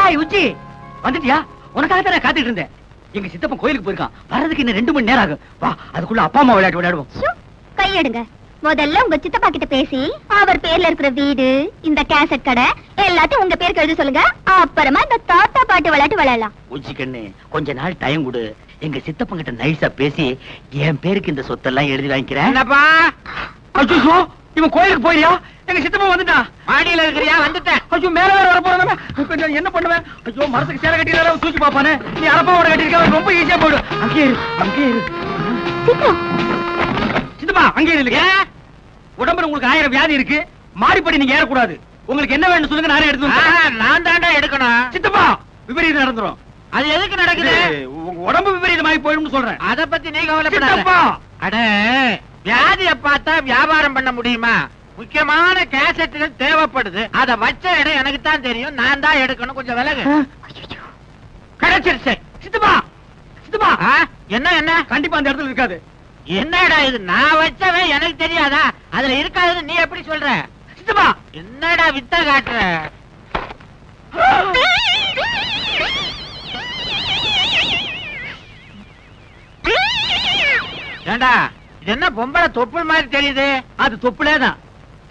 Hi உச்சி, வந்துட்டியா? உனக்காக தான் காத்துட்டு இருந்தேன். எங்க சித்தப்பன் கோயிலுக்கு போயிருக்கான், வர்றதுக்கு இன்னும் 2 மணி நேரம் ஆகும். வா, அதுக்குள்ள அப்பா அம்மா விளையாட்டு விளையாடுவோம். கையெடுங்க. முதல்ல உங்க சித்தப்பா கிட்ட பேசி அவர் பேர்ல இருக்கிற வீடு, இந்த கேசட் கடை எல்லாத்தையும் உங்க பேருக்கு எழுத சொல்லுங்க. அப்புறமா இந்த தாத்தா பாட்டு விளையாட்டு விளையாடலாம். உச்சி கண்ணு, கொஞ்ச நாள் டைம் கொடு. எங்க சித்தப்பன் கிட்ட நைஸா பேசி என் பேருக்கு இந்த சொத்தெல்லாம் எழுதி வாங்கிக்கிறேன். என்னப்பா? ஐயோ, இவன் கோயிலுக்கு போயியா? எங்க சித்தப்பன் வந்துட்டான். மாடியில இருக்கிறியா? வந்துட்டேன். ஐயோ, மேல வேற வர போறானே. இப்ப நான் என்ன பண்ணுவேன்? ஐயோ, மரத்துக்கு சேலை கட்டினால தூக்கி பாப்பானே. நீ அரப்பாவோட கட்டிருக்க, ரொம்ப ஈஸியா போடு. அங்கே இரு, அங்கே இரு. சித்தப்பா, அங்கே இல்லைங்க. உடம்புல உங்களுக்கு 1000 வியாதி இருக்கு. மாடிப்படி நீங்க ஏறக்கூடாது. உங்களுக்கு என்ன வேணும் சொல்லுங்க, நானே எடுத்து நான் தாண்டா எடுக்கணும். சித்தப்பா, விபரீதம் நடந்துரும். அது எதுக்கு நடக்குது? உங்க உடம்பு விபரீதமாயி போயிடும்னு சொல்றேன். அத பத்தி நீ கவலைப்படாத. அட, வியாதிய பார்த்தா வியாபாரம் பண்ண முடியுமா? முக்கியமான கேசட்டுகள் தேவைப்படுது. அத வச்ச இடம் எனக்கு தான் தெரியும். நான் தான் எடுக்கணும். கொஞ்சம் விலகு. கிடைச்சிருச்சு. சித்தப்பா, சித்தப்பா, என்ன என்ன? கண்டிப்பா அந்த இடத்துல இருக்காது. என்னடா இது? நான் வச்சவன் எனக்கு தெரியாதா? அதுல இருக்காதுன்னு நீ எப்படி சொல்ற? சித்தப்பா, என்னடா வித்த காட்டுற? ஏண்டா, இது என்ன பொம்பளை தொப்புள் மாதிரி தெரியுது? அது தொப்புளேதான்.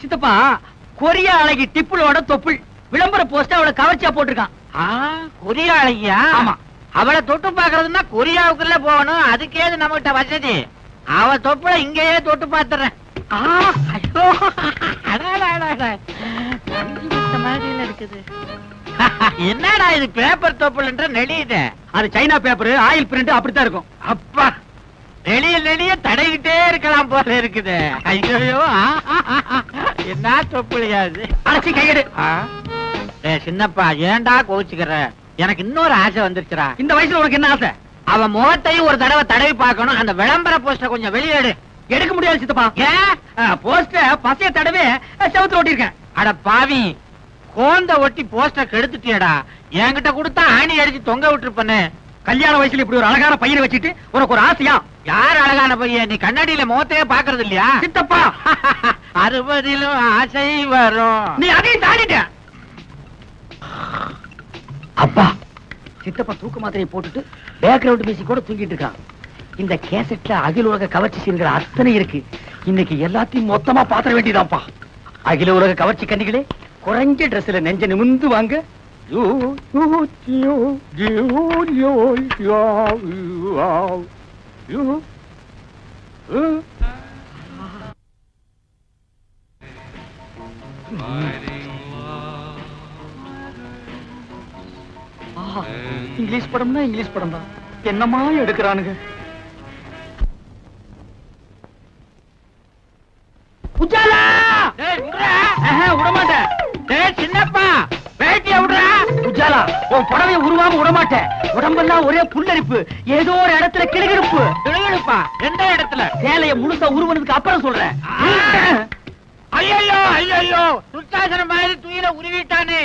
சித்தப்பா, கொரியா அழகி டிப்புளோட தொப்புள் விளம்பர போஸ்ட் அவளை கவர்ச்சியா போட்டிருக்கான். கொரியா அழகியா? ஆமா. அவளை தொட்டு பாக்குறதுன்னா கொரியாவுக்குள்ள போகணும். அதுக்கேது நம்மகிட்ட வசதி. அவ தொப்புல இங்கேயே தொட்டு பாத்துறேன். என்னடா இது? பேப்பர் தொப்புல்ன்ற நெளியுது. அது சைனா பேப்பர், ஆயில் பிரிண்ட் அப்படித்தான் இருக்கும். அப்பா, நெளிய நெளிய தடவிட்டே இருக்கலாம் போல இருக்குது. ஐயோ, என்ன தொப்புளியாது? அழைச்சி கையெடு. சின்னப்பா, ஏன்டா கோச்சுக்கிற? எனக்கு இன்னொரு ஆசை வந்துருச்சுடா. இந்த வயசுல உனக்கு என்ன ஆசை? அவன் முகத்தையும் ஒரு தடவை தடவி பார்க்கணும். அந்த விளம்பர போஸ்டர் கொஞ்சம் வெளியேடு. எடுக்க முடியாது சித்தப்பா. ஏன்? போஸ்டர் பசைய தடவை செவுத்துல ஓட்டிருக்கேன். அட பாவி, கோந்த ஒட்டி போஸ்டர் கெடுத்துட்டியடா. என்கிட்ட கொடுத்தா ஆணி அடிச்சு தொங்க விட்டுருப்பனே. கல்யாண வயசுல இப்படி ஒரு அழகான பையனை வச்சுட்டு உனக்கு ஒரு ஆசையா? யார் அழகான பையன்? நீ கண்ணாடியில முகத்தையே பாக்குறது இல்லையா? சித்தப்பா, 60லும் ஆசை வரும். நீ அதையும் தாண்டிட்ட. அப்பா, சித்தப்பா தூக்க மாத்திரையை போட்டுட்டு பேக்ரவுண்ட் மியூசிக் கூட தூங்கிட்டு இருக்கான். இந்த கேசட்ல அகில உலக கவர்ச்சி சீன்கள் அத்தனை இருக்கு. இன்னைக்கு எல்லாத்தையும் மொத்தமா பாத்திர வேண்டியதான்ப்பா. அகில உலக கவர்ச்சி கண்ணிகளே, குறைஞ்ச டிரெஸ்ல நெஞ்ச நிமிந்து வாங்க. இங்கிலீஷ் படம்னா இங்கிலீஷ் படம் தான். என்னமா எடுக்கிறானுங்க? உஜாலா! விடமாட்டேன். சின்னப்பா, பேட்டிய விடுற. உஜாலா, உன் புடவைய உருவாம விடமாட்டேன். உடம்பெல்லாம் ஒரே புல்லரிப்பு, ஏதோ ஒரு இடத்துல கிளுகிழுப்பு. கிளுகிழுப்பா? எந்த இடத்துல? சேலைய முழுசா உருவனதுக்கு அப்புறம் சொல்றேன். ஐயோ ஐயோ, துர்த்தாசனம் மாதிரி துயில உருவிட்டானே.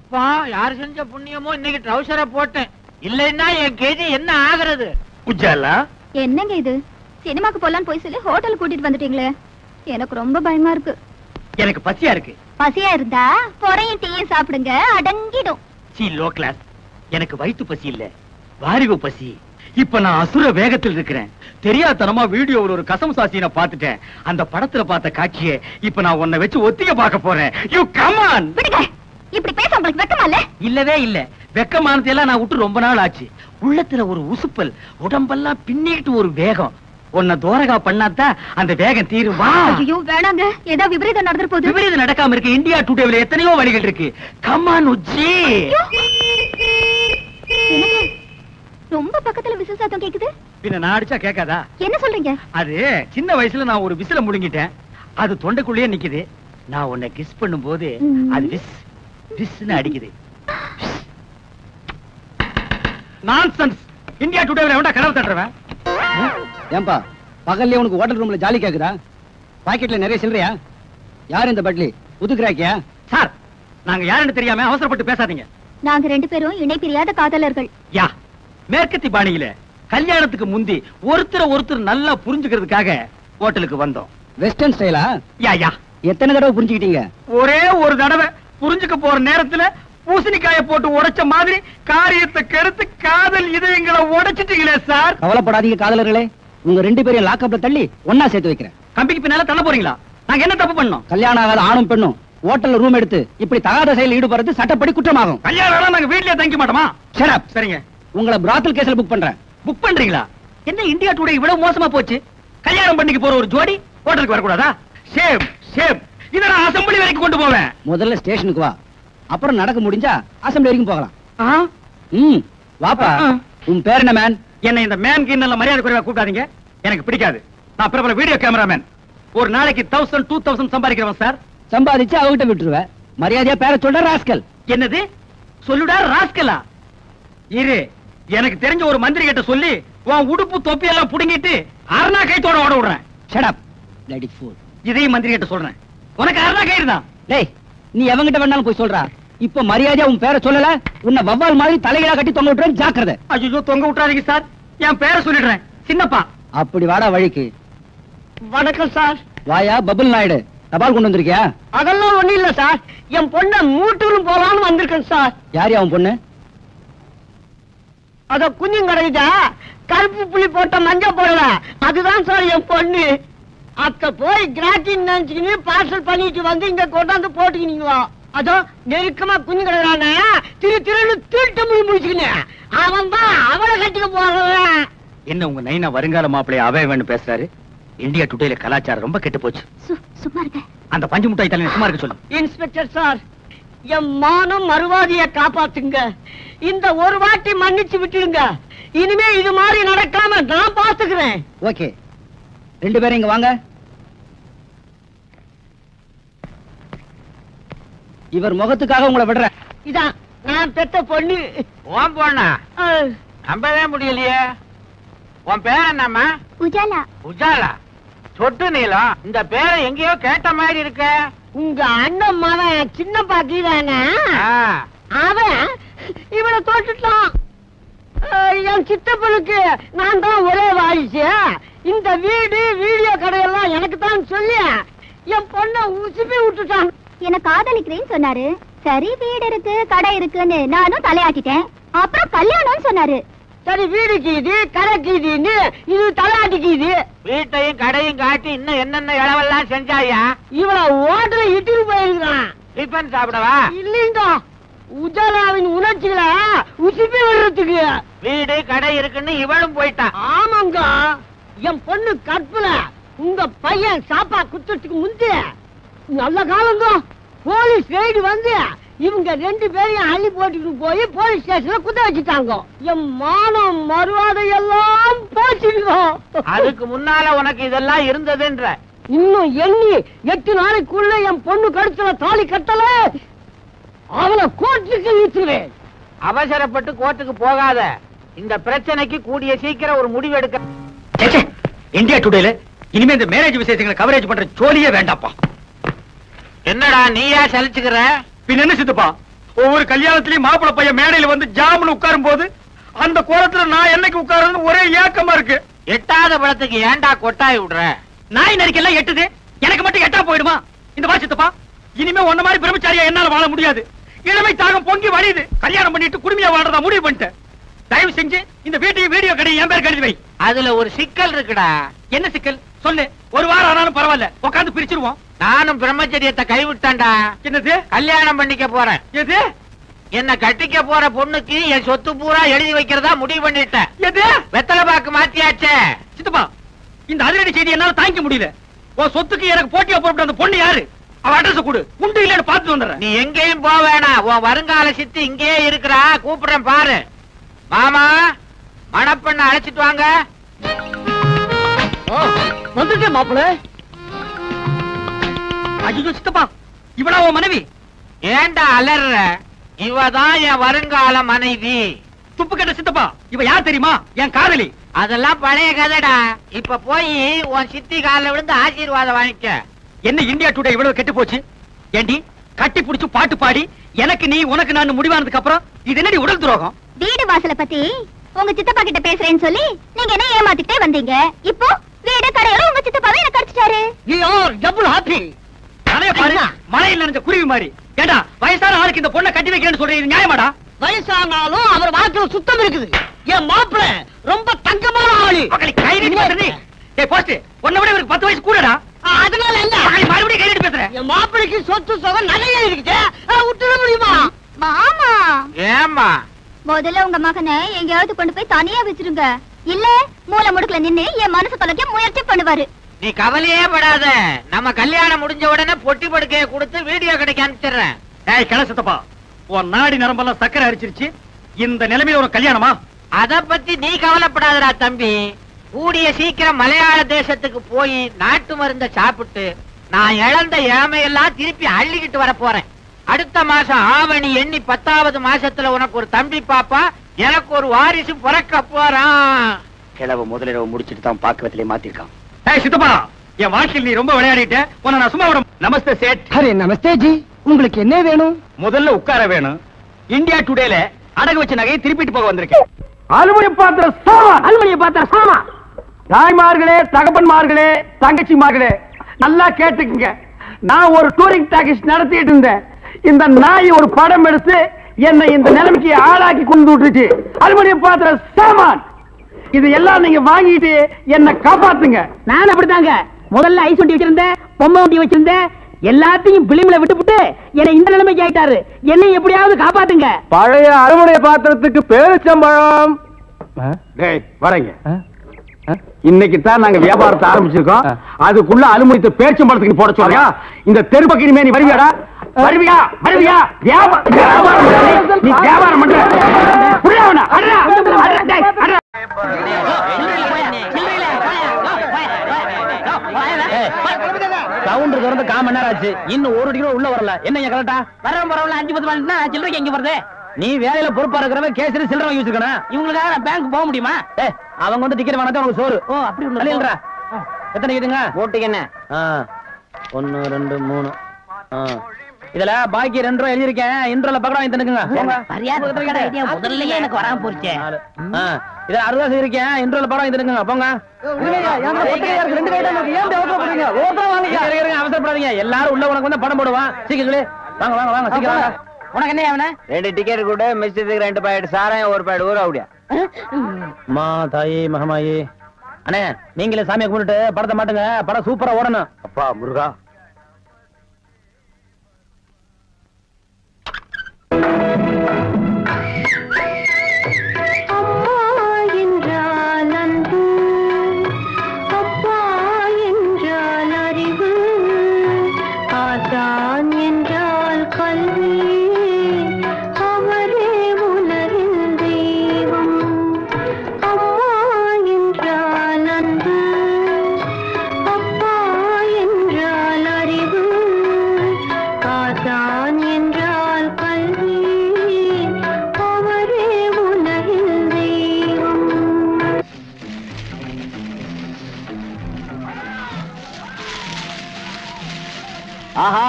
அப்பா, யார் செஞ்ச புண்ணியமோ இன்னைக்கு ட்ரௌசரை போட்டேன். இல்லைன்னா என் கேஜி என்ன ஆகுறது? உஜாலா, என்னங்க இது? சினிமாக்கு போலான்னு போய் சொல்லி ஹோட்டல் கூட்டிட்டு வந்துட்டீங்களே. எனக்கு ரொம்ப பயமா இருக்கு. எனக்கு பசியா இருக்கு. பசியா இருந்தா பொறையும் டீயும் சாப்பிடுங்க, அடங்கிடும். C low class. எனக்கு வயிற்று பசி இல்ல, வாரிவு பசி. இப்ப நான் அசுர வேகத்தில் இருக்கிறேன். தெரியாதனமா வீடியோவில் ஒரு கசம் சாசியை பார்த்துட்டேன். அந்த படத்துல பார்த்த காட்சியை இப்ப நான் உன்னை வச்சு ஒத்திக பார்க்க போறேன். You come on. விடுங்க. இப்படி பேச உங்களுக்கு வெக்கமா இல்ல? இல்லவே இல்ல. வெக்கமானது எல்லாம் நான் விட்டு ரொம்ப நாள் ஆச்சு. உள்ளத்துல ஒரு உசுப்பல், உடம்பெல்லாம் பின்னிட்டு ஒரு வேகம். உன்னை தோரகா பண்ணாதான் அந்த வேகம் தீருமா? ஐயோ வேணாங்க, ஏதோ விபரீதம் நடந்துற போகுது. விபரீதம் நடக்காம இருக்கு. இந்தியா டுடேல எத்தனையோ வழிகள் இருக்கு. Come on Ujji. ரொம்ப பக்கத்துல விசில் சத்தம் கேக்குது. பின்ன நான் அடிச்சா கேட்காதா? என்ன சொல்றீங்க? அது சின்ன வயசுல நான் ஒரு விசில முழுங்கிட்டேன். அது தொண்டைக்குள்ளேயே நிக்குது. நான் உன்னை கிஸ் பண்ணும் போது அது விஸ் விஸ்னு அடிக்குது. நான்சென்ஸ். இந்தியா டுடேல எவன்டா கனவு தட்டுறவன்? ஏன்பா, பகல்ல உனக்கு ஹோட்டல் ரூம்ல ஜாலி கேக்குதா? பாக்கெட்ல நிறைய சில்லறையா? யார் இந்த பட்லி? புதுக்குறாக்கியா? சார், நாங்க யாருன்னு தெரியாம அவசரப்பட்டு பேசாதீங்க. நாங்க 2 பேரும் இணை பிரியாத காதலர்கள். யா, மேற்கத்தி பாணியில கல்யாணத்துக்கு முந்தி ஒருத்தர் நல்லா புரிஞ்சுக்கிறதுக்காக ஹோட்டலுக்கு வந்தோம். வெஸ்டர்ன் ஸ்டைலா? யா யா. எத்தனை தடவை புரிஞ்சுக்கிட்டீங்க? ஒரே ஒரு தடவை. புரிஞ்சுக்க போற நேரத்துல பூசணிக்காய போட்டு உடைச்ச மாதிரி காரியத்தை கெடுத்து காதல் இதயங்களை உடைச்சிட்டீங்களே சார். கவலைப்படாதீங்க காதலர்களே, உங்க 2 பேரையும் லாக்அப்ல தள்ளி ஒன்னா சேர்த்து வைக்கிறேன். கம்பிக்கு பின்னால தள்ள போறீங்களா? நாங்க என்ன தப்பு பண்ணோம்? கல்யாணம் ஆகாத ஆணும் பெண்ணும் ஹோட்டல்ல ரூம் எடுத்து இப்படி தகாத செயல் ஈடுபடுறது சட்டப்படி குற்றமாகும். கல்யாணம் நாங்க வீட்லயே தங்கி மாட்டோமா? Shut up. சரிங்க. உங்களை பிராத்தல் கேஸ்ல புக் பண்றேன். புக் பண்றீங்களா? என்ன இந்தியா டுடே இவ்வளவு மோசமா போச்சு? கல்யாணம் பண்ணிக்கு போற ஒரு ஜோடி ஹோட்டலுக்கு வரக்கூடாதா? Shame shame. இத நான் அசெம்பிளி வரைக்கும் கொண்டு போவேன். முதல்ல ஸ்டேஷனுக்கு வா, அப்புறம் நடக்க முடிஞ்சா அசெம்பிளி வரைக்கும் போகலாம். வாப்பா. உன் பேர் என்ன மேன்? என்ன இந்த மேன் கிண்ணல மரியாதை குறைவா கூப்பிடாதீங்க, எனக்கு பிடிக்காது. நான் பிரபல வீடியோ கேமராமேன். ஒரு நாளைக்கு 1000 2000 சம்பாதிக்கிறவன் சார். சம்பாதிச்சு அவகிட்ட விட்டுருவேன். மரியாதையா பேர சொல்ற ராஸ்கல். என்னது சொல்லுடா ராஸ்கலா? இரு, எனக்கு தெரிஞ்ச ஒரு மந்திரி கிட்ட சொல்லி உன் உடுப்பு தொப்பி எல்லாம் புடுங்கிட்டு அரணா கைத்தோட ஓட விடுறேன். Shut up, bloody fool. இதையும் மந்திரி கிட்ட சொல்றேன். உனக்கு அரணா கயிறு தான். டேய், நீ எவங்கிட்ட வேணாலும் போய் சொல்றா. இப்ப மரியாதையா உன் பேரை சொல்லல, உன்னை வவ்வால் மாதிரி தலைகீழா கட்டி தொங்க விட்டுறேன், ஜாக்கிரதை. ஐயோ, தொங்க விட்டுறாதீங்க சார். என் பேரை சொல்லிடுறேன், சின்னப்பா. அப்படி வாடா வழிக்கு. வணக்கம் சார். வாயா பபுல் நாயுடு, தபால் கொண்டு வந்திருக்கியா? அதெல்லாம் ஒண்ணு இல்ல சார், என் பொண்ண மூட்டூரும் போலான்னு வந்திருக்கேன் சார். யார் அவன் பொண்ணு? அத குஞ்சும் கிடைச்சா கருப்பு புள்ளி போட்ட மஞ்ச போடல, அதுதான் சார் என் பொண்ணு. அத்த போய் கிராட்டின் நினைச்சுக்கின்னு பார்சல் பண்ணிட்டு வந்து இங்க கொண்டாந்து போட்டுக்கினீங்களா? அதோ நெருக்கமா குஞ்சு கிடக்குறானே, திருன்னு திருட்டு முடிச்சுக்கினு அவன் தான் அவளை கட்டிக்க போறவன். என்ன உங்க நைனா வருங்கால மாப்பிள்ளைய அவைவன்னு பேசுறாரு? இந்தியா டுடேல கலாச்சாரம் ரொம்ப கெட்டு போச்சு. சும்மா இருக்க. அந்த பஞ்சு முட்டாய் தலையை சும்மா இருக்க சொல்லு. இன்ஸ்பெக்டர் சார், என் மானம் மறுவாதிய காப்பாத்துங்க. இந்த ஒரு வாட்டி மன்னிச்சு விட்டுடுங்க. இனிமே இது மாதிரி நடக்காம நான் பாத்துக்கிறேன். ஓகே, 2 பேரும் இங்க வாங்க. இவர் முகத்துக்காக உங்களை விடுறேன். இதான் நான் பெத்த பொண்ணு. உன் பொண்ணா? நம்பவே முடியலையே. உன் பேர் என்னம்மா? உஜாலா. உஜாலா? சொட்டு நீளம். இந்த பேரை எங்கேயோ கேட்ட மாதிரி இருக்க. உங்க அண்ணன் மகன் சின்ன பாட்டி தானே? அவன் இவனை தோட்டுட்டான். என் சித்தப்பனுக்கு நான் தான் ஒரே வாரிசு. இந்த வீடு வீடியோ கடையெல்லாம் எனக்கு தான் சொல்லி என் பொண்ணை உசுப்பி விட்டுட்டான். என்ன காதலிக்கிறேன்னு சொன்னாரு. சரி, வீடு இருக்கு கடை இருக்குன்னு நானும் தலையாட்டிட்டேன். அப்புறம் கல்யாணம்னு சொன்னாரு. சரி, வீடு கீது கடை கீதுன்னு இது தலையாட்டிக்குது. வீட்டையும் கடையும் காட்டி இன்னும் என்னென்ன இளவெல்லாம் செஞ்சாயா? இவளை ஓட்டல இட்டுட்டு போயிருக்கான். டிஃபன் சாப்பிடவா? இல்லைங்க, உஜாலாவின் உணர்ச்சிகளை உசுப்பி விடுறதுக்கு. வீடு கடை இருக்குன்னு இவளும் போயிட்டான். ஆமாங்க, என் பொண்ணு கற்பல. உங்க பையன் சாப்பா குத்துறதுக்கு முந்தி நல்ல காலங்க போலீஸ் ரைடு வந்து இவங்க 2 பேரையும் அள்ளி போட்டுட்டு போய் போலீஸ் ஸ்டேஷன்ல குத்த வச்சுட்டாங்க. என் மானம் மறுவாதை எல்லாம் போச்சுங்க. அதுக்கு முன்னால உனக்கு இதெல்லாம் இருந்ததுன்ற? இன்னும் எண்ணி 8 நாளைக்குள்ள என் பொண்ணு கழுத்துல தாலி கட்டல, அவளை கோர்ட்டுக்கு இழுத்துவேன். அவசரப்பட்டு கோர்ட்டுக்கு போகாத. இந்த பிரச்சனைக்கு கூடிய சீக்கிரம் ஒரு முடிவு எடுக்க. இந்தியா டுடேல இனிமே இந்த மேரேஜ் விசேஷங்களை கவரேஜ் பண்ற ஜோலியே வேண்டாப்பா. என்னடா நீயா சலிச்சுக்கிற? பின்ன என்ன சித்தப்பா, ஒவ்வொரு கல்யாணத்திலயும் மாப்பிள பையன் மேடையில வந்து ஜாமுன்னு உட்காரும் போது அந்த கோலத்துல நான் என்னைக்கு உட்கார்றது ஒரே ஏக்கமா இருக்கு. எட்டாத பழத்துக்கு ஏன்டா கொட்டாய் விடுற? நாய் நரிக்கெல்லாம் எட்டுது, எனக்கு மட்டும் எட்டா போயிடுமா? இந்த மாதிரி சித்தப்பா, இனிமே ஒன்ன மாதிரி பிரம்மச்சாரியா என்னால வாழ முடியாது. இளமை தாகம் பொங்கி வழியுது. கல்யாணம் பண்ணிட்டு குடுமையா வாழ்றதா முடிவு பண்ணிட்டேன். தயவு செஞ்சு இந்த வீட்டையும் வீடியோ கடையும் என் பேர் கழுதி வை. அதுல ஒரு சிக்கல் இருக்குடா. என்ன சிக்கல் சொல்லு. ஒரு வாரம் ஆனாலும் பரவாயில்ல, உட்காந்து பிரிச்சிருவோம். நானும் பிரம்மச்சரியத்தை கைவிட்டேன்டா. என்னது? கல்யாணம் பண்ணிக்க போறேன். எது? என்ன கட்டிக்க போற பொண்ணுக்கு என் சொத்து பூரா எழுதி வைக்கிறதா முடிவு பண்ணிட்டேன். எது? வெத்தலை பாக்கு மாத்தியாச்சே. சித்தப்பா, இந்த அதிரடி செய்தி என்னால தாங்கிக்க முடியல. உன் சொத்துக்கு எனக்கு போட்டியா போட்டு அந்த பொண்ணு யாரு? அவ அட்ரஸ் கொடு, உண்டு இல்லன்னு பார்த்து வந்துடுறேன். நீ எங்கேயும் போக வேணாம். உன் வருங்கால சித்தி இங்கேயே இருக்கிறா. கூப்பிடுறேன் பாரு. மாமா, மணப்பெண்ண அழைச்சிட்டு வாங்க. வந்துட்டே மாப்பிள. ஐயோ சித்தப்பா, இவளா உன் மனைவி? ஏண்டா அலற? இவதான் என் வருங்கால மனைவி. துப்பு கட்ட சித்தப்பா, இவ யார் தெரியுமா? என் காதலி. அதெல்லாம் பழைய கதைடா. இப்ப போய் உன் சித்தி காலில் விழுந்து ஆசீர்வாதம் வாங்கிக்க. என்ன இந்தியா டுடே இவ்வளவு கெட்டு போச்சு? ஏண்டி கட்டி புடிச்சு பாட்டு பாடி எனக்கு நீ உனக்கு நான் முடிவானதுக்கு அப்புறம் இது என்னடி உடல் துரோகம்? வீடு வாசலை பத்தி உங்க சித்தப்பா கிட்ட பேசுறேன்னு சொல்லி நீங்க என்ன ஏமாத்திட்டே வந்தீங்க. இப்போ வீடு கடையோட உங்க சித்தப்பாவே என்ன கடிச்சிட்டாரு. Double happy. பாரு, மழையில் நினைச்ச குருவி மாதிரி ஏண்டா வயசான ஆளுக்கு இந்த பொண்ணை கட்டி வைக்கிறேன்னு சொல்றீங்க நியாயமாடா? வயசானாலும் அவர் வாழ்க்கையில சுத்தம் இருக்குது. என் மாப்பிள்ளை ரொம்ப தங்கமான ஆளு. மக்களை கை நீட்டி பேசுறீ. டேய் போஸ்ட், உன்னை விட இவருக்கு 10 வயசு கூடடா. அதனால என்ன? மக்களை மறுபடியும் கை நீட்டி பேசுறேன். என் மாப்பிள்ளைக்கு சொத்து சுகம் நிறைய இருக்குது. விட்டுட முடியுமா? மாமா ஏம்மா முதல்ல உங்க மகனை எங்கேயாவது கொண்டு போய் தனியா வச்சிருங்க. இல்ல மூல முடுக்குல நின்னு என் மனசு தொலைக்க முயற்சி பண்ணுவாரு. நீ கவலையே படாத. நம்ம கல்யாணம் முடிஞ்ச உடனே பொட்டி படுக்கையை கொடுத்து வீடியோ கடைக்கு அனுப்பிச்சிடுறேன். ஏய் கிளசத்தப்பா, உன் நாடி நரம்பெல்லாம் சக்கரை அடிச்சிருச்சு. இந்த நிலைமையில ஒரு கல்யாணமா? அத பத்தி நீ கவலைப்படாதடா தம்பி. கூடிய சீக்கிரம் மலையாள தேசத்துக்கு போய் நாட்டு மருந்த சாப்பிட்டு நான் இழந்த இளமையெல்லாம் திருப்பி அள்ளிக்கிட்டு வர போறேன். அடுத்த மாசம் ஆவணி எண்ணி 10வது மாசத்துல உனக்கு ஒரு தம்பி பாப்பா, எனக்கு ஒரு வாரிசு பிறக்க போறான். கிழவ முதலிரவு முடிச்சிட்டு தான் பாக்குவத்திலே மாத்திருக்கான். ஏய் சித்தப்பா, என் வாழ்க்கையில் நீ ரொம்ப விளையாடிட்ட. உன்னை நான் சும்மா விட. நமஸ்தே சேட். அரே நமஸ்தே ஜி, உங்களுக்கு என்ன வேணும்? முதல்ல உட்கார வேணும். இந்தியா டுடேல அடகு வச்ச நகையை திருப்பிட்டு போக வந்திருக்கேன். அலுமினிய பாத்திர சாமான், அலுமினிய பாத்திர சாமான். தாய்மார்களே, தகப்பன்மார்களே, தங்கச்சிமார்களே, நல்லா கேட்டுக்குங்க. நான் ஒரு டூரிங் டாக்கீஸ் நடத்திட்டு இருந்தேன். இந்த நாய் ஒரு படம் எடுத்து என்னை இந்த நிலைமைக்கு ஆளாக்கி கொண்டு விட்டுருச்சு. அலுமினிய பாத்திர சாமான் இது எல்லாம் நீங்க வாங்கிட்டு என்ன காப்பாத்துங்க. நான் அப்படித்தாங்க. முதல்ல ஐஸ் ஒட்டி வச்சிருந்தேன், பொம்மை ஒட்டி வச்சிருந்தேன். எல்லாத்தையும் பிலிம்ல விட்டுப்புட்டு என்னை இந்த நிலைமைக்கு ஆயிட்டாரு. என்னை எப்படியாவது காப்பாத்துங்க. பழைய அலுமினிய பாத்திரத்துக்கு பேரிச்சம்பழம். டேய் வரங்க. இன்னைக்கு தான் நாங்க வியாபாரத்தை ஆரம்பிச்சிருக்கோம். அதுக்குள்ள அலுமினியத்தை பேரிச்சம்பழத்துக்கு போட சொல்றியா? இந்த தெரு பக்கம் நீ வருவியாடா? வருவியா? வருவியா? வியாபாரம் நீ வியாபாரம் பண்ற. புரியவனா? அடடா அடடா டேய் அடடா. கவுண்டர் திறந்து 1/4 மணி நேரம் ஆச்சு. இன்னும் 1 கிலோ உள்ள வரல. என்ன கரெக்டா? வரவன் பரவாயில்ல 5-10 மணினா சில்லறைக்கு எங்க வருது? நீ வேலையில பொறுப்பா இருக்கிறவன் கேசரி சில்லறை வாங்கி வச்சிருக்கணும். இவங்களுக்காக நான் பேங்க் போக முடியுமா? அவங்க வந்து டிக்கெட் வாங்கினா உனக்கு சோறு. ஓ அப்படி இல்லைன்றா. எத்தனை கேட்டுங்க? ஓட்டுக்கு என்ன? 1 2 3. இதுல பாக்கி 2 ரூபாய் எழுதிருக்கேன். இன்ட்ரோல பக்கடா வாங்கி தந்துக்குங்க. போங்க. முதல்லயே எனக்கு வராம போச்சு. இத 60 இருக்கேன். இன்ட்ரோல பக்கடா வாங்கி தந்துக்குங்க. போங்க. அவசரப்படாதீங்க. எல்லாரும் உள்ள உனக்கு வந்து படம் போடுவான். சீக்கிரங்களே வாங்க வாங்க வாங்க சீக்கிரம் வாங்க. உனக்கு என்ன அவன? 2 டிக்கெட் கூட மிஸ்டேக் 2 பாக்கெட் சாராயம் 1 பாக்கெட் ஊற அப்படியா? மா தாயே மகமாயே. அண்ணே நீங்களே சாமியை கும்பிட்டு படத்தை மாட்டுங்க. படம் சூப்பரா ஓடணும். அப்பா முருகா. ஆஹா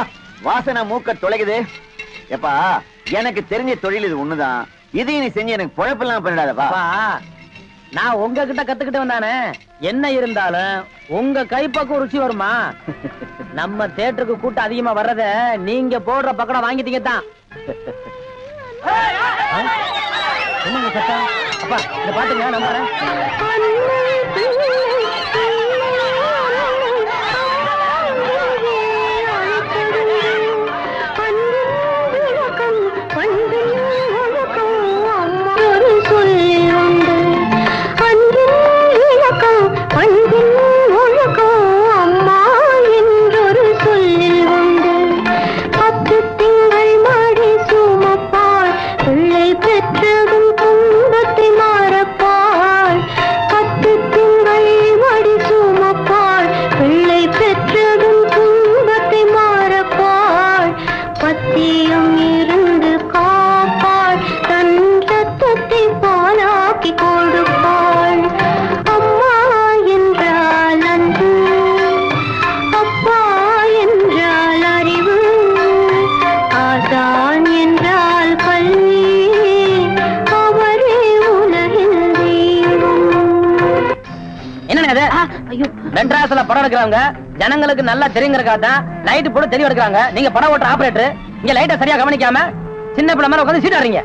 வாசனை மூக்க தொலைக்குது. எப்பா எனக்கு தெரிஞ்ச தொழில் இது ஒண்ணுதான். இதையும் நீ செஞ்சு எனக்கு பொழப்பெல்லாம் பண்ணிடாதப்பா. நான் உங்ககிட்ட கத்துக்கிட்டு வந்தானே. என்ன இருந்தாலும் உங்க கைப்பக்கம் ருசி வருமா? நம்ம தியேட்டருக்கு கூட்டம் அதிகமா வர்றத நீங்க போடுற பக்கடம் வாங்கிட்டீங்க தான். என்னங்க சத்தம்? அப்பா இத பாத்துங்க. நான் வரேன். மெட்ராஸ்ல படம் எடுக்கிறாங்க. ஜனங்களுக்கு நல்லா தெரியுங்கிறக்காக தான் லைட் போட்டு தெரிய எடுக்கிறாங்க. நீங்க படம் ஓட்டுற ஆபரேட்டர் இங்க லைட்டை சரியா கவனிக்காம சின்ன பிள்ளை மேல உட்காந்து சீட்டாடுறீங்க.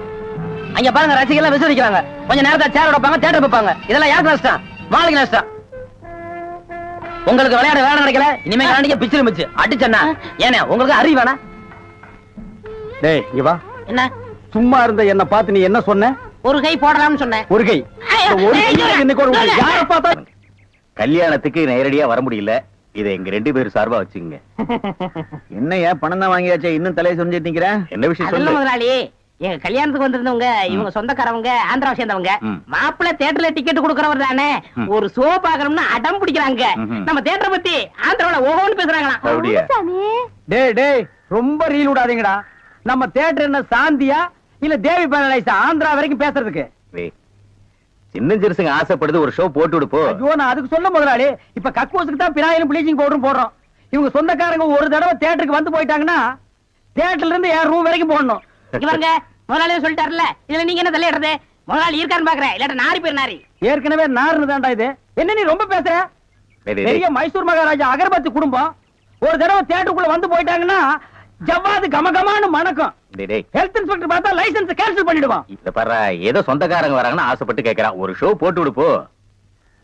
அங்க பாருங்க ரசிகர்கள் விசுவதிக்கிறாங்க. கொஞ்சம் நேரத்தை சேர் வைப்பாங்க, தியேட்டர் வைப்பாங்க. இதெல்லாம் யாருக்கு நஷ்டம்? மாளிகை நஷ்டம். உங்களுக்கு விளையாட வேலை கிடைக்கல, இனிமே விளையாடிக்க பிச்சிரு மிச்சு அடிச்சண்ணா. ஏன்னா உங்களுக்கு அறிவு வேணா? டேய் இங்க வா. என்ன சும்மா இருந்த என்ன பார்த்து நீ என்ன சொன்ன? ஒரு கை போடலாம்னு சொன்னேன். ஒரு கை யார பார்த்தா கல்யாணத்துக்கு நேரடியா வர முடியல. இதை எங்க 2 பேரும் சார்பா வச்சுங்க. என்னையா பணம் தான் வாங்கியாச்சே, இன்னும் தலையை சொரிஞ்சிட்டு நிக்கிற? என்ன விஷயம் சொல்லு முதலாளி. எங்க கல்யாணத்துக்கு வந்திருந்தவங்க இவங்க சொந்தக்காரவங்க, ஆந்திராவை சேர்ந்தவங்க. மாப்பிள்ளை தியேட்டர்ல டிக்கெட் கொடுக்கறவர் தானே, ஒரு ஷோ பாக்கணும்னு அடம் பிடிக்கிறாங்க. நம்ம தியேட்டரை பத்தி ஆந்திராவில ஓஹோன்னு பேசுறாங்களாம். டேய் டேய் ரொம்ப ரீல் விடாதீங்கடா. நம்ம தியேட்டர் என்ன சாந்தியா இல்ல தேவி பேரலைஸா ஆந்திரா வரைக்கும் பேசுறதுக்கு? சின்ன சிறுசுங்க ஆசைப்படுது, ஒரு ஷோ போட்டு விடுப்போ. ஐயோ நான் அதுக்கு சொல்ல முதலாளி. இப்ப கக்கூசுக்கு தான் பினாயிலும் ப்ளீச்சிங் பவுடரும் போடுறோம். இவங்க சொந்தக்காரங்க ஒரு தடவை தியேட்டருக்கு வந்து போயிட்டாங்கன்னா தியேட்டர்ல இருந்து என் ரூம் வரைக்கும் போடணும். இவங்க முதலாளியே சொல்லிட்டாருல, இதுல நீங்க என்ன தலையிடுறது? முதலாளி இருக்கான்னு பாக்குறேன், இல்லாட்ட நாரி பேர் நாரி. ஏற்கனவே நாருன்னு தான்டா இது. என்ன நீ ரொம்ப பேசுற? பெரிய மைசூர் மகாராஜா அகர்பத்தி குடும்பம் ஒரு தடவை தியேட்டருக்குள்ள வந்து போயிட்டாங்கன்னா ஜவ்வாது கமகமான்னு மணக்கும். ஹெல்த் இன்ஸ்பெக்டர் பார்த்தா லைசென்ஸ் கேன்சல் பண்ணிடுவான். இத பாரு, ஏதோ சொந்தக்காரங்க வராங்கன்னு ஆசைப்பட்டு கேக்குறான், ஒரு ஷோ போட்டு விடுப்போ.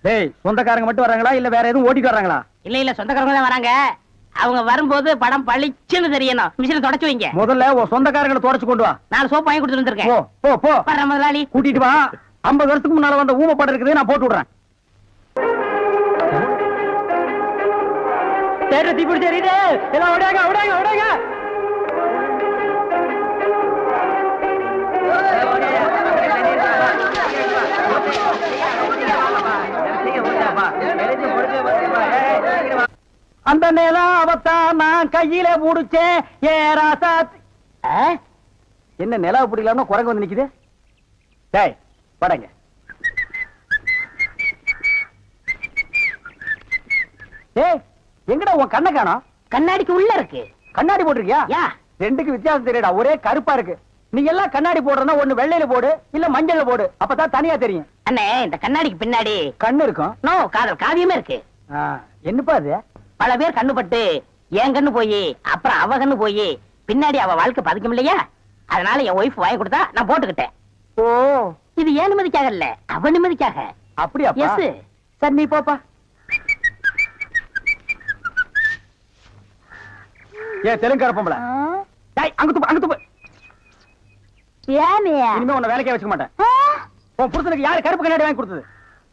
டேய் சொந்தக்காரங்க மட்டும் வராங்களா இல்ல வேற எதுவும் ஓட்டிட்டு வராங்களா? இல்ல சொந்தக்காரங்க தான் வராங்க. அவங்க வரும்போது படம் பளிச்சுன்னு தெரியணும். மிஷினை தொடச்சு வைங்க. முதல்ல உன் சொந்தக்காரங்களை தொடச்சு கொண்டு வா. 4 சோப்பு வாங்கி கொடுத்துட்டு வந்திருக்கேன். போ போ போ. வர முதலாளி கூட்டிட்டு வா. 50 வருஷத்துக்கு முன்னால வந்த ஊம படம் இருக்குது, நான் போட்டு விடுறேன். தேட்டர் தீ பிடிச்சேரியுது. எல்லாம் ஓடாங்க ஓடாங்க ஓடாங்க. அந்த நிலம் அவத்தான் நான் கையில புடிச்சேன். ஏ ராசா என்ன நிலவு பிடிக்கலாம்னு குரங்கு வந்து நிக்குது. டேய் படங்க. டேய் எங்கடா உன் கண்ணை காணோம்? கண்ணாடிக்கு உள்ள இருக்கு. கண்ணாடி போட்டிருக்கியா? யா ரெண்டுக்கு வித்தியாசம் தெரியடா, ஒரே கருப்பா இருக்கு. நீ எல்லாம் கண்ணாடி போடுறனா ஒண்ணு வெள்ளையில போடு இல்ல மஞ்சள்ல போடு, அப்பதான் தனியா தெரியும். அண்ணே இந்த கண்ணாடிக்கு பின்னாடி கண்ணு இருக்கும். நோ காதல் காவியமே இருக்கு. என்னப்பா அது? பல பேர் கண்ணு பட்டு என் கண்ணு போய் அப்புறம் அவ கண்ணு போய் பின்னாடி அவ வாழ்க்கை பதிக்கும் இல்லையா, அதனால என் ஒய்ஃப் வாங்கி கொடுத்தா நான் போட்டுக்கிட்டேன். ஓ இது ஏன் நிம்மதிக்காக இல்ல, அவ நிம்மதிக்காக. அப்படியா? எஸ் சரி நீ போப்பா. ஏ தெலுங்கார பொம்பளை, டேய் அங்க துப்பு அங்க துப்பு. இனிமே உன்னை வேலைக்கே வச்சுக்க மாட்டேன். உன் புருஷனுக்கு யாரு கருப்பு கண்ணாடி வாங்கி கொடுத்தது?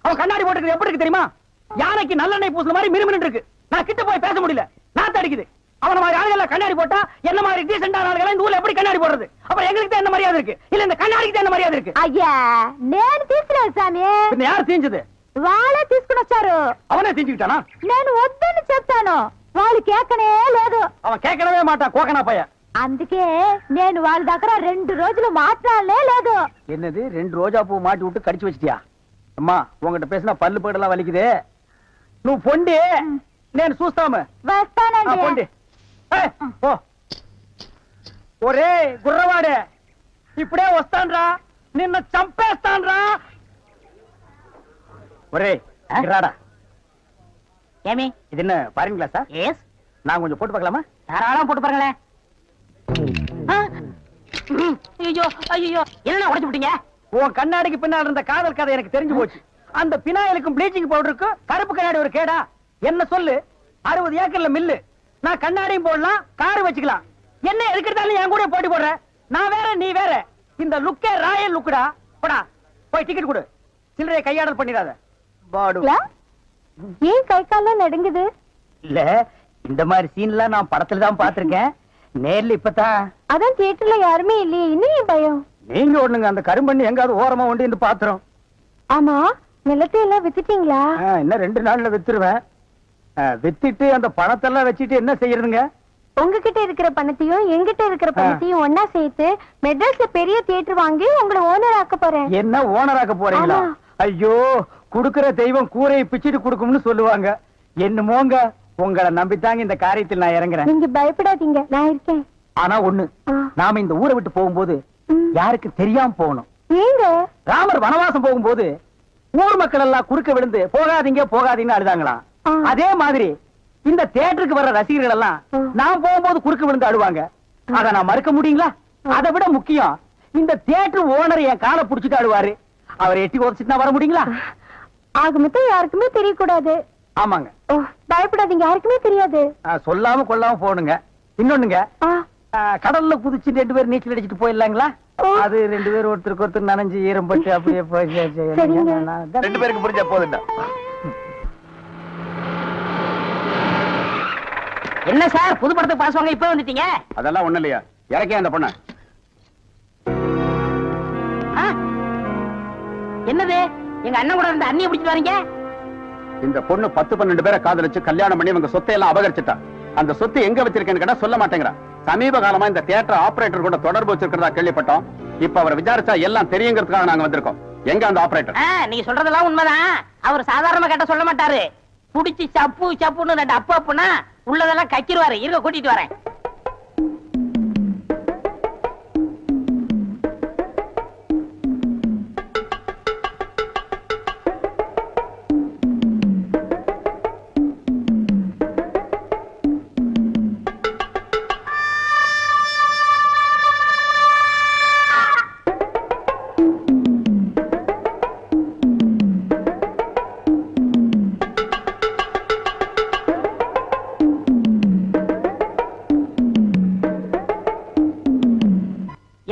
அவன் கண்ணாடி போட்டுக்கிறது எப்படி இருக்கு தெரியுமா? யானைக்கு நல்லெண்ணெய் பூசுன மாதிரி மினுமினு இருக்கு. நான் கிட்ட போய் பேச முடியல, நாத்து அடிக்குது. அவன மாதிரி ஆளுகளை கண்ணாடி போட்டா என்ன மாதிரி டீசென்டான ஆளுகளை இந்த ஊர்ல எப்படி கண்ணாடி போடுறது? அப்புறம் எங்களுக்கு தான் என்ன மரியாதை இருக்கு, இல்ல இந்த கண்ணாடிக்கு தான் என்ன மரியாதை இருக்கு? అయ్యా నేను తీసుకోలేదు సామి. பின்ன யார் தீஞ்சது? వాళ్ళే తీసుకుని వచ్చారు. அவனே தீஞ்சுக்கிட்டானா? నేను వద్దని చెప్తాను, వాళ్ళు కేకనే లేదు. அவன் கேட்கவே மாட்டான், கோகனா பையன். అందుకే నేను వాళ్ళ దగ్గర 2 రోజులు మాట్లాడలే లేదు. என்னது 2 ரோஜா பூ மாட்டி விட்டு கடிச்சு வச்சிட்டியா? அம்மா உங்ககிட்ட பேசினா பல்லு படலாம் வலிக்குது. నువ్వు పొండి నేను చూస్తాము. వస్తానండి. పొండి ఓ ఒరే గుర్రవాడే, ఇప్పుడే వస్తాన్రా, నిన్న చంపేస్తాన్రా. ఒరే రాడా. ஏமி இது என்ன பாருங்க கிளாஸா? எஸ் நான் கொஞ்சம் போட்டு பார்க்கலாமா? தாராளமா போட்டு பாருங்களேன். ஐயோ ஐயோ என்ன உடைச்சு விட்டீங்க? உன் கண்ணாடிக்கு பின்னால் இருந்த காதல் கதை எனக்கு தெரிஞ்சு போச்சு. அந்த பினாயிலுக்கும் ப்ளீச்சிங் பவுடருக்கும் கருப்பு கண்ணாடி ஒரு கேடா? என்ன சொல்லு, 60 ஏக்கர்ல மில்லு, நான் கண்ணாடியும் போடலாம் காரு வச்சுக்கலாம். என்ன எதுக்கிட்டாலும் என் கூட போட்டி போடுற? நான் வேற நீ வேற. இந்த லுக்கே ராயல் லுக்குடா. போடா போய் டிக்கெட் கொடு, சில்லறைய கையாடல் பண்ணிடாத. பாடு ஏன் கை கால்லாம் நடுங்குது? இல்ல இந்த மாதிரி சீன்லாம் நான் படத்துல தான் பாத்திருக்கேன், நேர்ல இப்பதான். அதான் தியேட்டர்ல யாருமே இல்லையே, இன்னும் பயம். நீங்க ஒண்ணுங்க அந்த கரும்பண்ணி எங்காவது ஓரமா ஒண்டி இந்த பாத்திரம். ஆமா நிலத்தை எல்லாம் வித்துட்டீங்களா? இன்னும் 2 நாள்ல வித்துருவேன். வித்துட்டு அந்த பணத்தெல்லாம் வச்சுட்டு என்ன செய்யறதுங்க? உங்ககிட்ட இருக்கிற பணத்தையும் எங்கிட்ட இருக்கிற பணத்தையும் ஒன்னா சேர்த்து மெட்ராஸ்ல பெரிய தியேட்டர் வாங்கி உங்களை ஓனர் ஆக்க போறேன். என்ன ஓனர் ஆக்க போறீங்களா? ஐயோ குடுக்கிற தெய்வம் கூரையை பிச்சுட்டு கொடுக்கும்னு சொல்லுவாங்க. என்னமோங்க உங்களை நம்பித்தாங்க இந்த காரியத்தில் நான் இறங்குறேன். நீங்க பயப்படாதீங்க, நான் இருக்கேன். ஆனா ஒண்ணு, நாம இந்த ஊரை விட்டு போகும்போது யாருக்கு தெரியாம போகணும். நீங்க ராமர் வனவாசம் போகும்போது ஊர் மக்கள் எல்லாம் குறுக்க விழுந்து போகாதீங்க போகாதீங்கன்னு அழுதாங்களாம். அதே மாதிரி இந்த தியேட்டருக்கு வர்ற ரசிகர்கள் எல்லாம் நான் போகும்போது குறுக்க விழுந்து அழுவாங்க. அத நான் மறுக்க முடியுங்களா? அதை விட முக்கியம், இந்த தியேட்டர் ஓனர் என் காலை புடிச்சிட்டு ஆடுவாரு. அவரை எட்டி உதச்சிட்டு வர முடியுங்களா? ஆக மொத்தம் யாருக்குமே தெரியக்கூடாது. ஆமாங்க. பயப்படாதீங்க, யாருக்குமே தெரியாது. சொல்லாம கொள்ளாம போகணுங்க. இன்னொன்னுங்க, கடல்ல குதிச்சு 2 பேரும் நீச்சல் அடிச்சுட்டு போயிடலாங்களா? அது 2 பேரும் ஒருத்தருக்கு ஒருத்தர் நனைஞ்சு ஈரம்பட்டு அப்படியே போய் 2 பேருக்கு புரிஞ்சா போதுண்டா. என்ன சார் புது படத்துக்கு பாஸ் வாங்க இப்ப வந்துட்டீங்க? அதெல்லாம் ஒண்ணு இல்லையா, இறக்கே அந்த பொண்ண. என்னது எங்க அண்ணன் கூட இருந்த அண்ணியை பிடிச்சிட்டு வரீங்க? இந்த பொண்ணு 10-12 பேரை காதலிச்சு கல்யாணம் பண்ணி இவங்க சொத்தை எல்லாம் அபகரிச்சுட்டா. அந்த சொத்து எங்க வச்சிருக்கேன்னு கேட்டா சொல்ல மாட்டேங்கிறா. சமீப காலமா இந்த தியேட்டர் ஆபரேட்டர் கூட தொடர்பு வச்சிருக்கிறதா கேள்விப்பட்டோம். இப்ப அவரை விசாரிச்சா எல்லாம் தெரியுங்கிறதுக்காக நாங்க வந்திருக்கோம். எங்க அந்த ஆபரேட்டர்? நீங்க சொல்றதெல்லாம் உண்மைதான். அவர் சாதாரணமா கேட்ட சொல்ல மாட்டாரு. புடிச்சு சப்பு சப்புன்னு 2 அப்பா அப்பனா உள்ளதெல்லாம் கக்கிடுவாரு. இருக்க கூட்டிட்டு வரேன்.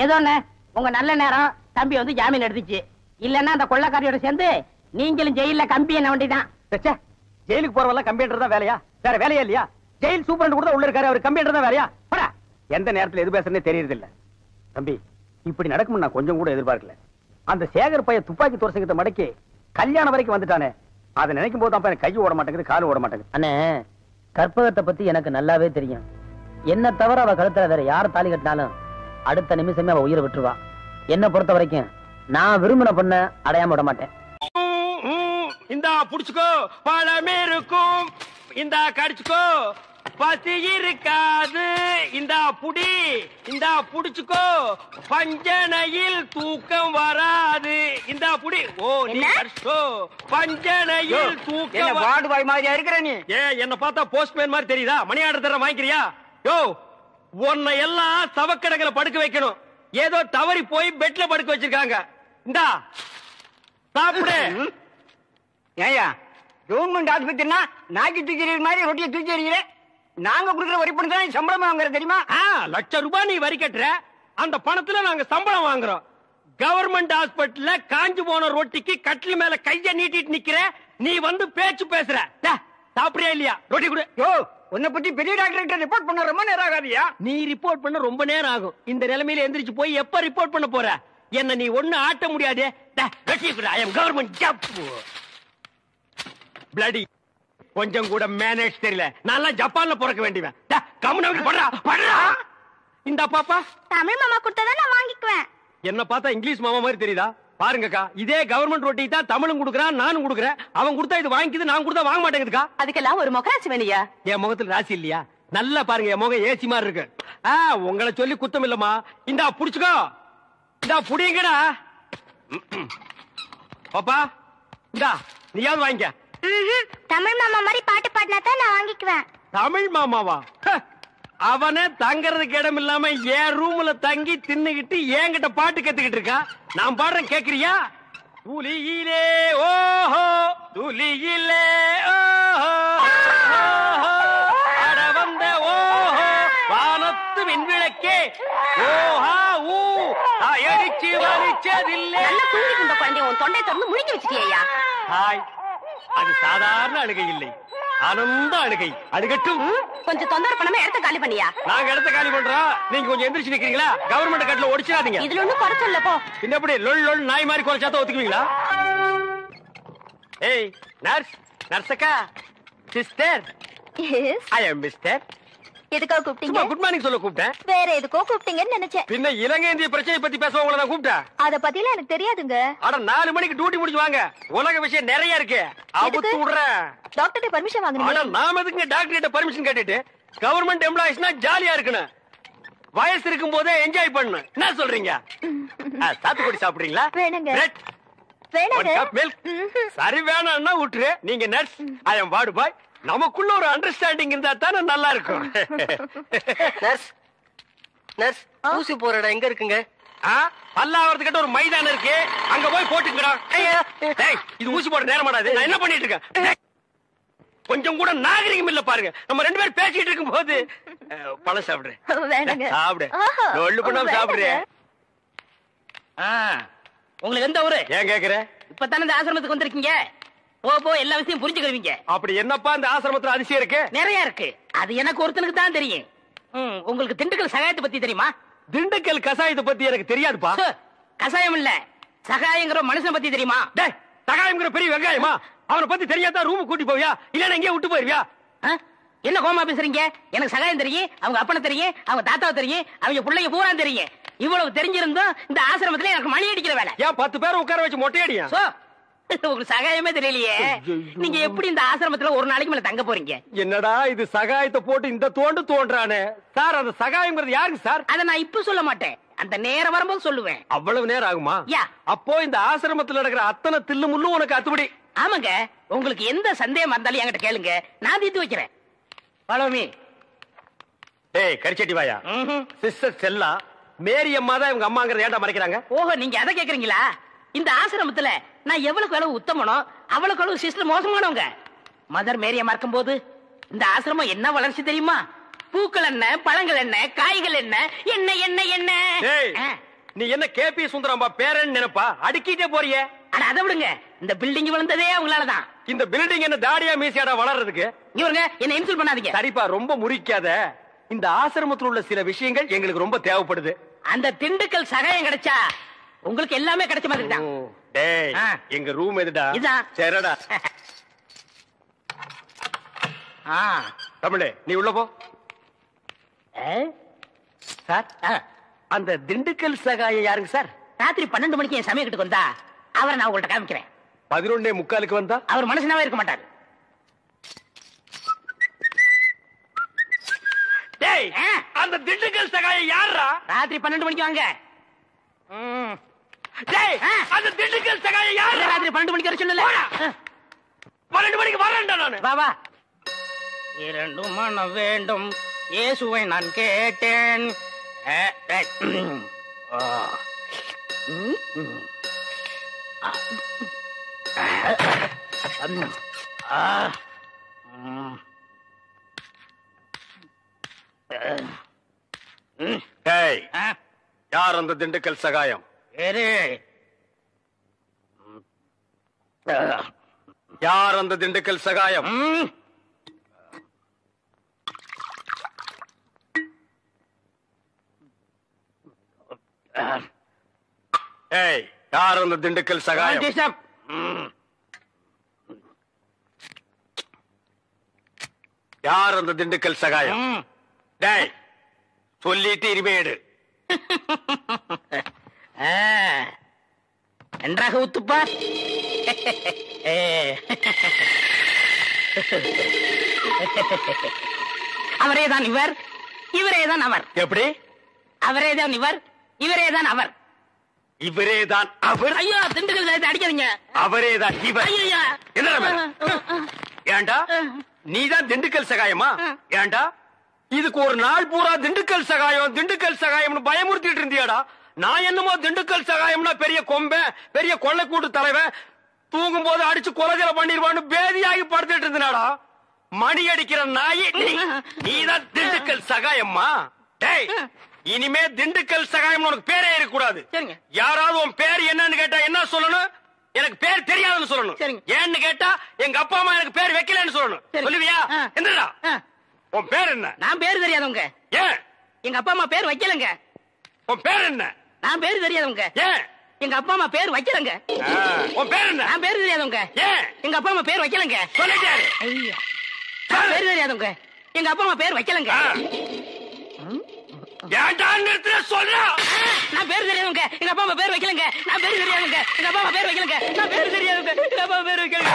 ஏதோ உங்க நல்ல நேரம் தம்பி வந்து ஜாமீன் எடுத்துச்சு. இல்லன்னா அந்த கொள்ளக்காரியோட சேர்ந்து நீங்களும் ஜெயில கம்பி என்ன வேண்டிதான். ஜெயிலுக்கு போறவெல்லாம் கம்ப்யூட்டர் தான் வேலையா? வேற வேலையா இல்லையா? ஜெயில் சூப்பரண்ட் கூட உள்ள இருக்காரு, அவர் கம்ப்யூட்டர் தான் வேலையா? போடா. எந்த நேரத்துல எது பேசுறதே தெரியறது இல்ல. தம்பி, இப்படி நடக்கும் நான் கொஞ்சம் கூட எதிர்பார்க்கல. அந்த சேகர் பைய துப்பாக்கி தோரசங்கத்தை மடக்கி கல்யாணம் வரைக்கும் வந்துட்டானே, அதை நினைக்கும் போது தான் கை ஓட மாட்டேங்குது, கால் ஓட மாட்டேங்குது. அண்ணே, கற்பகத்தை பத்தி எனக்கு நல்லாவே தெரியும். என்ன தவிர அவ கழுத்துல வேற யார் தாலி கட்டினாலும் அடுத்த நிமிஷமே அவ உயிரை விட்டுருவா. என்ன பொறுத்த வரைக்கும் நான் விரும்பின பொண்ண அடையாம விட மாட்டேன். இந்தா புடிச்சுக்கோ, பழமே இருக்கும். இந்தா கடிச்சுக்கோ, பசி இருக்காது. இந்தா புடி, இந்தா புடிச்சுக்கோ, பஞ்சனையில் தூக்கம் வராது. இந்தா புடி. ஓ, நீ கடிச்சுக்கோ, பஞ்சனையில் தூக்கம். வார்டு பாய் மாதிரியா இருக்கிற நீ? என்ன பார்த்தா போஸ்ட்மேன் மாதிரி தெரியுதா? மணி ஆர்டர் தர வாங்கிக்கிறியா? யோ, உன்னை எல்லாம் சவக்கடங்களை படுக்க வைக்கணும். ஏதோ தவறி போய் பெட்ல படுக்க வச்சிருக்காங்க. இந்தா சாப்பிடு. ஏயா, கவர்மெண்ட் ஆஸ்பத்திரினா நாக்கி தூக்கி மாதிரி ரொட்டியை தூக்கி எறிகிறேன். நாங்க கொடுக்குற வரி பணம் தான் சம்பளம் வாங்குற தெரியுமா? ₹1,00,000 நீ வரி கட்டுற, அந்த பணத்துல நாங்க சம்பளம் வாங்குறோம். கவர்மெண்ட் ஹாஸ்பிட்டல்ல காஞ்சு போன ரொட்டிக்கு கட்டில் மேல கைய நீட்டிட்டு நிக்கிற, நீ வந்து பேச்சு பேசுற. சாப்பிடுறியா இல்லையா? ரொட்டி கொடு. யோ, உன்னை பத்தி பெரிய டாக்டர் ரிப்போர்ட் பண்ண ரொம்ப நேரம் ஆகாதியா? நீ ரிப்போர்ட் பண்ண ரொம்ப நேரம் ஆகும். இந்த நிலைமையில எந்திரிச்சு போய் எப்ப ரிப்போர்ட் பண்ண போற? என்ன நீ ஒண்ணு ஆட்ட முடியாது. Government job bloody. கொஞ்சம் கூட மேனேஜ் தெரியல. நான் ஜப்பான்ல பிறக்க வேண்டியவன். இந்த பாப்பா தமிழ் மாமா கொடுத்தா நான் வாங்கிக்குவேன். என்ன பார்த்தா இங்கிலீஷ் மாமா மாதிரி தெரியுதா? பாருங்கக்கா, இதே கவர்மெண்ட் ரொட்டி தான் தமிழும் கொடுக்குறான், நானும் கொடுக்குறேன். அவன் கொடுத்தா இது வாங்கிக்குது, நான் கொடுத்தா வாங்க மாட்டேங்குதுக்கா. அதுக்கெல்லாம் ஒரு முகராசி வேணியா? என் முகத்துல ராசி இல்லையா? நல்லா பாருங்க, என் முகம் ஏசி மாதிரி இருக்கு. உங்களை சொல்லி குத்தம் இல்லம்மா. இந்தா புடிச்சுக்கோ, இந்தா புடிங்கடா. பாப்பா இந்தா, நீயாவது வாங்கிக்க. தமிழ் மாமா மாதிரி பாட்டு பாடினா தான் நான் வாங்கிக்குவேன். தமிழ் மாமாவா? அவனே தங்கறதுக்கு இடம் இல்லாம என் ரூம்ல தங்கி தின்னுகிட்டு என்கிட்ட பாட்டு கத்துக்கிட்டு இருக்கா. நான் பாடுறேன், கேக்குறியா? துளியிலே ஓஹோ, துளியிலே ஓஹோ, அட வந்த ஓஹோ, வானத்து விண்விளக்கே ஓஹா ஊ, அடிச்சு வலிச்சதில்லை. இந்த குழந்தை உன் தொண்டை திறந்து முழுங்கி வச்சிட்டியா? ஹாய், அது சாதாரண அழுகை இல்லை, ஆனந்த அழுகை. அழுகட்டும். கொஞ்சம் தொந்தரவு பண்ணாம இடத்த காலி பண்ணியா? நாங்க இடத்த காலி பண்றோம், நீங்க கொஞ்சம் எந்திரிச்சு நிக்கிறீங்களா? கவர்மெண்ட் கட்டல ஒடிச்சிடாதீங்க. இதுல ஒண்ணும் குறைச்சல போ. பின்ன எப்படி லொல் லொல் நாய் மாதிரி குறைச்சாத ஒத்துக்குவீங்களா? ஏய் நர்ஸ், நர்ஸக்கா, சிஸ்டர், ஐ அம் மிஸ்டர். எதுக்காக கூப்பிட்டீங்க? குட் மார்னிங் சொல்ல கூப்பிட்டேன். வேற எதுக்கோ கூப்பிட்டீங்கன்னு நினைச்சேன். பின்ன இலங்கை இந்திய பிரச்சனை பத்தி பேச உங்களை நான் கூப்பிட்டேன். அத பத்திலாம் எனக்கு தெரியாதுங்க. அட 4 மணிக்கு டியூட்டி முடிச்சு வாங்க, உலக விஷயம் நிறைய இருக்கு. அவுத்து விடுறேன். டாக்டர் பர்மிஷன் வாங்குறீங்க? அட நாம எதுக்கு டாக்டர் கிட்ட பர்மிஷன் கேட்டுட்டு? கவர்மெண்ட் எம்ப்ளாயிஸ்னா ஜாலியா இருக்கணும், வயசு இருக்கும் போதே என்ஜாய் பண்ணணும். என்ன சொல்றீங்க? சாத்துக்குடி சாப்பிடுறீங்களா? வேணுங்க. சரி, வேணாம்னா விட்டுரு. நீங்க நர்ஸ், ஐ அம் வார்டு பாய். நமக்குள்ள ஒரு அண்டர்ஸ்டாண்டிங் இருந்தா தானே நல்லா இருக்கும். நர்ஸ், நர்ஸ் ஊசி போற இடம் எங்க இருக்குங்க? பல்லாவரத்துக்கிட்ட ஒரு மைதானம் இருக்கு, அங்க போய் போட்டுக்கடா. இது ஊசி போட நேரம் ஆடாது. நான் என்ன பண்ணிட்டு இருக்கேன்? கொஞ்சம் கூட நாகரிகம் இல்ல பாருங்க. நம்ம 2 பேரும் பேசிட்டு இருக்கும் போது பழம் சாப்பிடுறேன். சாப்பிடு, ஒண்ணு பண்ணாம சாப்பிடுறேன். உங்களுக்கு எந்த ஊரு? ஏன் கேக்குற? இப்பதானே இந்த ஆசிரமத்துக்கு வந்திருக்கீங்க. போ எல்லா விஷயம் புரிஞ்சுக்கிறீங்க. அப்படி என்னப்பா இந்த ஆசிரமத்துல அதிசயம் இருக்கு? நிறைய இருக்கு. அது எனக்கு ஒருத்தனுக்கு தான் தெரியும். உங்களுக்கு திண்டுக்கல் சகாயத்தை பத்தி தெரியுமா? திண்டுக்கல் கசாயத்தை பத்தி எனக்கு தெரியாதுப்பா. கசாயம் இல்ல, சகாயங்கிற மனுஷன் பத்தி தெரியுமா? சகாயம்ங்கிற பெரிய வெங்காயமா? அவனை பத்தி தெரியாதா ரூம் கூட்டி போவியா, இல்ல எங்கேயே விட்டு போயிருவியா? என்ன கோமா பேசுறீங்க? எனக்கு சகாயம் தெரியும், அவங்க அப்பனை தெரியும், அவங்க தாத்தாவை தெரியும், அவங்க பிள்ளைங்க பூரா தெரியும். இவ்வளவு தெரிஞ்சிருந்தோம் இந்த ஆசிரமத்துல எனக்கு மணி அடிக்கிற வேலை. ஏன் 10 பேரை உட்கார வச்சு மொட்டையடியா? உங்களுக்கு சகாயமே தெரியலையே. நீங்க எப்படி இந்த ஆசிரமத்துல ஒரு நாளைக்கு மேல தங்க போறீங்க? என்னடா இது சகாயத்தை போட்டு இந்த தோன்றானே சார். அந்த சகாயம்ங்கிறது யாருக்கு சார்? அதை நான் இப்ப சொல்ல மாட்டேன், அந்த நேரம் வரும்போது சொல்லுவேன். அவ்வளவு நேரம் ஆகுமா? அப்போ இந்த ஆசிரமத்துல நடக்கிற அத்தனை தில்லு முள்ளும் உனக்கு அத்துபடி? ஆமாங்க, உங்களுக்கு எந்த சந்தேகம் இருந்தாலும் என்கிட்ட கேளுங்க, நான் தீர்த்து வைக்கிறேன். பழமி கரிச்சட்டி வாயா. சிஸ்டர் செல்லா மேரி அம்மா தான் இவங்க அம்மாங்கிறத ஏன்டா மறைக்கிறாங்க? ஓஹோ, நீங்க அதை கேக்குறீங்களா? இந்த ஆசிரமத்துல நான் எவ்வளவுக்கு அளவு உத்தமனோ அவ்வளவுக்கு அளவு சிஸ்டர் மோசமானவங்க. மதர் மேரி அம்மா இருக்கும் போது இந்த ஆசிரமம் என்ன வளர்ச்சி தெரியுமா? பூக்கள் என்ன, பழங்கள் என்ன, காய்கள் என்ன, என்ன என்ன என்ன. நீ என்ன கேபி சுந்தரம்பா பேரன் நினைப்பா? அடுக்கிட்டே போறியே. ஆனா அதை விடுங்க, இந்த பில்டிங் விழுந்ததே அவங்களாலதான். இந்த பில்டிங் என்ன தாடியா மீசியாடா வளர்றதுக்கு? இவருங்க என்ன இன்சல்ட் பண்ணாதீங்க. சரிப்பா, ரொம்ப முறிக்காத. இந்த ஆசிரமத்தில் உள்ள சில விஷயங்கள் எங்களுக்கு ரொம்ப தேவைப்படுது. அந்த திண்டுக்கல் சகாயம் கிடைச்சா உங்களுக்கு எல்லாமே கிடைச்ச மாதிரி தான். டேய், எங்க ரூம் எதுடா? இதான். சரிடா. தமிழே, நீ உள்ள போ. சார், அந்த திண்டுக்கல் சகாயம் யாருங்க சார்? ராத்திரி 12 மணிக்கு என் சமயத்துக்கு வந்தா அவரை நான் உங்கள்ட்ட காமிக்கிறேன். 11:45 வந்தா அவர் மனுஷனாவே இருக்க மாட்டாரு. டேய், அந்த திண்டுக்கல் சகாயம் யாரா? ராத்திரி 12 மணிக்கு வாங்க. டேய், அந்த திண்டுக்கல் சகாயம் யாரா? ராத்திரி 12 மணிக்கு வர சொல்லல. 12 மணிக்கு வரேன்டா நானு. வா வா. 2 மனம் வேண்டும் இயேசுவை நான் கேட்டேன். யார் அந்த திண்டுக்கல் சகாயம்? யார் அந்த திண்டுக்கல் சகாயம்? யார் அந்த திண்டுக்கல் சகாயம்? யார் அந்த திண்டுக்கல் சகாயம்? டேய், சொல்லிட்டு இனிமேடு நன்றாக ஊத்துப்பா. அவரேதான் இவர், இவரேதான் அவர். எப்படி? அவரேதான் இவர், இவரேதான் அவர். இவரேதான் அவர்? ஐயோ, திண்டுக்கல் அடிக்காதீங்க. அவரேதான் இவர். ஐயா, ஏண்டா நீதான் திண்டுக்கல் சகாயமா? ஏண்டா இதுக்கு ஒரு நாள் பூரா திண்டுக்கல் சகாயம் திண்டுக்கல் சகாயம்னு பயமுறுத்திட்டு இருந்தியாடா? நான் என்னமோ திண்டுக்கல் சகாயம்னா பெரிய கொம்பை, பெரிய கொள்ளைக்கூட்டு தலைவன், தூங்கும் போது அடிச்சு கொலைகளை பண்ணிடுவான்னு பேதியாகி படுத்துட்டு இருந்தாடா. மணி அடிக்கிற நாய் நீதான் திண்டுக்கல் சகாயம்மா? டேய், இனிமே திண்டுக்கல் சகாயம் உனக்கு பேரே இருக்கக்கூடாது. யாராவது உன் பேர் என்னன்னு கேட்டா என்ன சொல்லணும்? எனக்கு பேர் தெரியாதுன்னு சொல்லணும். ஏன்னு கேட்டா எங்க அப்பா அம்மா எனக்கு பேர் வைக்கலன்னு சொல்லணும். சொல்லுவியா? என்னடா உன் பேர் என்ன? நான் பேர் தெரியாதவங்க. ஏன்? எங்க அப்பா அம்மா பேர் வைக்கலங்க. உன் பேர் என்ன? நான் பேர் தெரியாதவங்க. ஏன்? எங்க அப்பா அம்மா பேர் வைக்கலங்க. உன் பேர் என்ன? நான் பேர் தெரியாதவங்க. ஏன்? எங்க அப்பா அம்மா பேர் வைக்கலங்க. சொல்லிட்டாரு. ஐயா, பேர் தெரியாதவங்க. எங்க அப்பா அம்மா பேர் வைக்கலங்க. சொல்றா. நான் பேர் தெரியாதவங்க. எங்க அப்பா அம்மா பேர் வைக்கலங்க. நான் பேர் தெரியாதவங்க. எங்க அப்பா அம்மா பேர் வைக்கலங்க. நான் பேர் தெரியாதவங்க. எங்க அப்பா அம்மா பேர் வைக்கலங்க.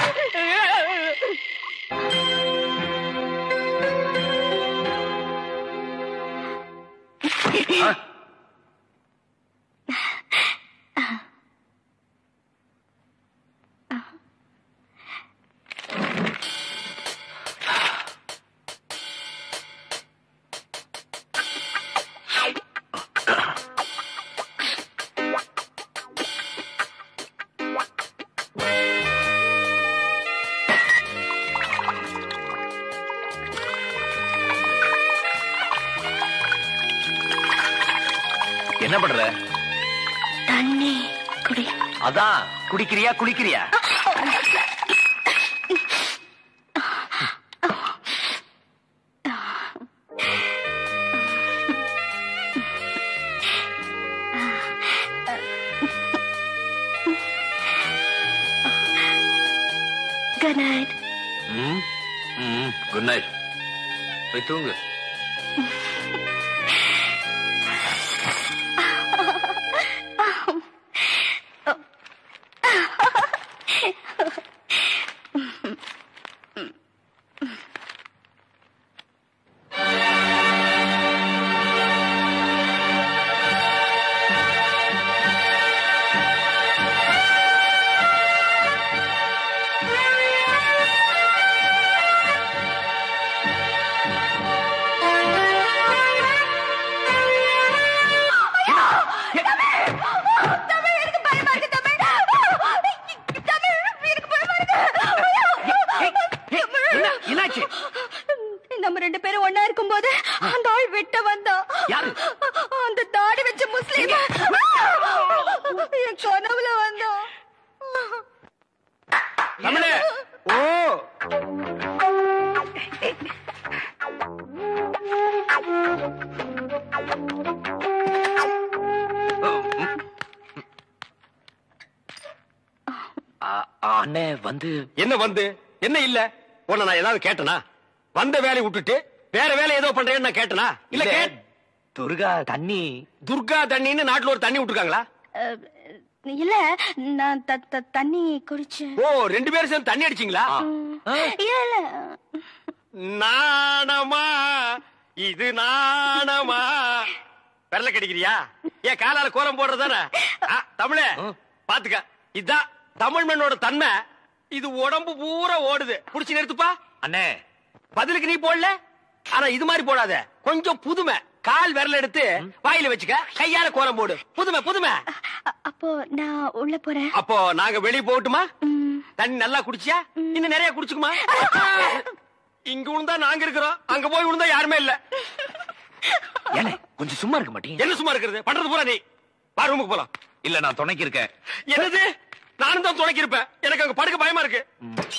என்ன பண்ற? தண்ணி குடி. அதான் குடிக்கிறியா குளிக்கிறியா? Good night. Good night. போய் தூங்கு. நம்ம ரெண்டு பேரும் ஒன்னா இருக்கும் போது அந்த ஆள் வெட்ட வந்தான். அந்த தாடி வச்ச முஸ்லீம் என் கனவுல வந்தான். தமிழே. ஓ அண்ணே வந்து என்ன வந்து என்ன இல்ல? உன்னை நான் ஏதாவது கேட்டனா? வந்த வேலையை விட்டுட்டு வேற வேலை ஏதோ பண்றேன்னு நான் கேட்டனா? இல்ல துர்கா தண்ணி. துர்கா தண்ணின்னு நாட்டுல ஒரு தண்ணி விட்டுருக்காங்களா? இல்ல நான் தண்ணி குடிச்சேன். ஓ ரெண்டு பேரும் சேர்ந்து தண்ணி அடிச்சீங்களா? இல்ல நாணமா இது நாணமா? பெரல கடிக்கிறியா? ஏன் காலால கோலம் போடுறதானே? தமிழே பாத்துக்க, இதுதான் தமிழ் மண்ணோட தன்மை. இது உடம்பு பூரா ஓடுது. புடிச்சு நிறுத்துப்பா. அண்ணே பதிலுக்கு நீ போடல, ஆனா இது மாதிரி போடாத. கொஞ்சம் புதுமை. கால் விரல எடுத்து வாயில வச்சுக்க, கையால கோலம் போடு. புதுமை புதுமை. அப்போ நான் உள்ள போறேன். அப்போ நாங்க வெளியே போகட்டுமா? தண்ணி நல்லா குடிச்சியா? இன்னும் நிறைய குடிச்சுக்குமா? இங்க விழுந்தா நாங்க இருக்கிறோம், அங்க போய் விழுந்தா யாருமே இல்ல. ஏனே கொஞ்சம் சும்மா இருக்க மாட்டீங்க? என்ன சும்மா இருக்கிறது? பண்றது பூரா நீ. வா ரூமுக்கு போலாம். இல்ல நான் துணைக்கு இருக்கேன். என்னது? நானும் தான் துணைக்கு இருப்பேன். எனக்கு அங்க படுக்க பயமா இருக்கு.